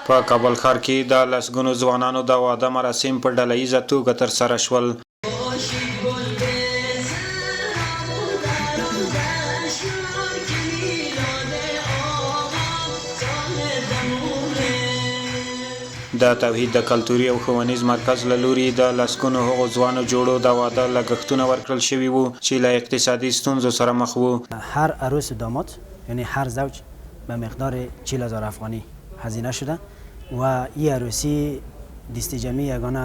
په کابل ښار کې د لسګونو ځوانانو د واده مراسم په ډله ییزه توګه ترسره شول. د توحید د کلتوري او ښوونیز مرکز له لوري د لسګونو هغو ځوانو جوړو د واده لګښتونه ورکړل شوي وو چې له اقتصادي ستونزو سره مخ وو. هر عروس داماد یعنی هر زوج به مقدار 40,000 افغانی هزینه شده و این عروسی دست جمعی یگانه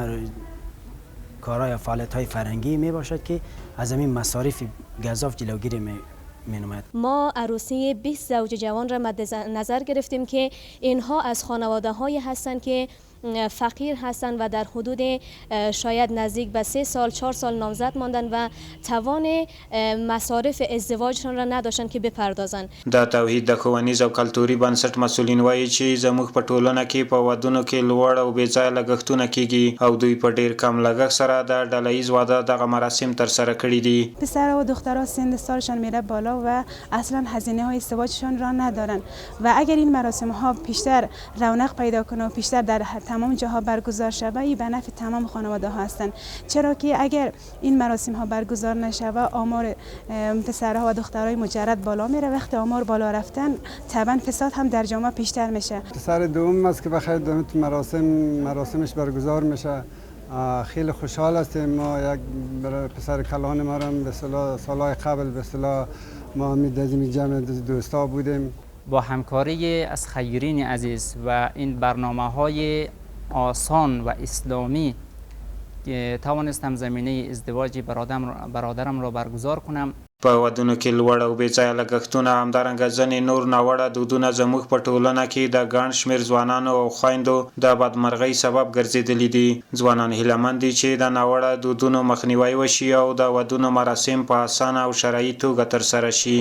کارهای یا فعالیت‌های فرهنگی می باشد که از همین مصارف گزاف جلوگیری می نماید. ما عروسی 20 زوج جوان را مد نظر گرفتیم که اینها از خانواده های هستند که فقیر هستند و در حدود شاید نزدیک به 3 سال 4 سال نامزد ماندن و توان مصارف ازدواجشان را نداشتن که بپردازن. د توحید د ښوونیز او کلتوري بنسټ مسؤلین وایي چې زموږ په ټولنه کې په ودونو کې لوړ او بې ځایه لګښتونه کیږي او دوی په ډیر کم لګښت سره د ډله ییز واده دغه مراسم ترسره کړي دي. پسرها و دخترها سن سالشان میره بالا و اصلا هزینه های ازدواجشان را ندارن و اگر این مراسم ها بیشتر رونق پیدا کنه و بیشتر در تمام جاها برگزار شود این به نفع تمام خانواده ها هستند، چرا که اگر این مراسم ها برگزار نشود آمار پسرها و دخترای مجرد بالا میره. وقتی آمار بالا رفتن طبعا فساد هم در جامعه بیشتر میشه. پسر دوم است که بخیر مراسمش برگزار میشه. خیلی خوشحال هستیم. ما یک پسر کلان ما را به سالهای قبل به اصطلاح ما می‌دیدیم جمع دوستا بودیم. با همکاری از خیرین عزیز و این برنامه‌های آسان و اسلامی توانستم زمینه ازدواج برادرم را برگزار کنم. په ودونو کې لوړ او بې ځایه لګښتونه همدارنګه ځینې نور ناوړه دودونه زموږ په ټولنه کې د ګڼ شمېر ځوانانو او خویندو د بدمرغۍ سبب ګرځېدلي دي. ځوانان هیلهمند دي چې د ناوړه دودونو مخنیوی وشي او د ودونو مراسم په اسانه او شرعي توګه ترسره شي.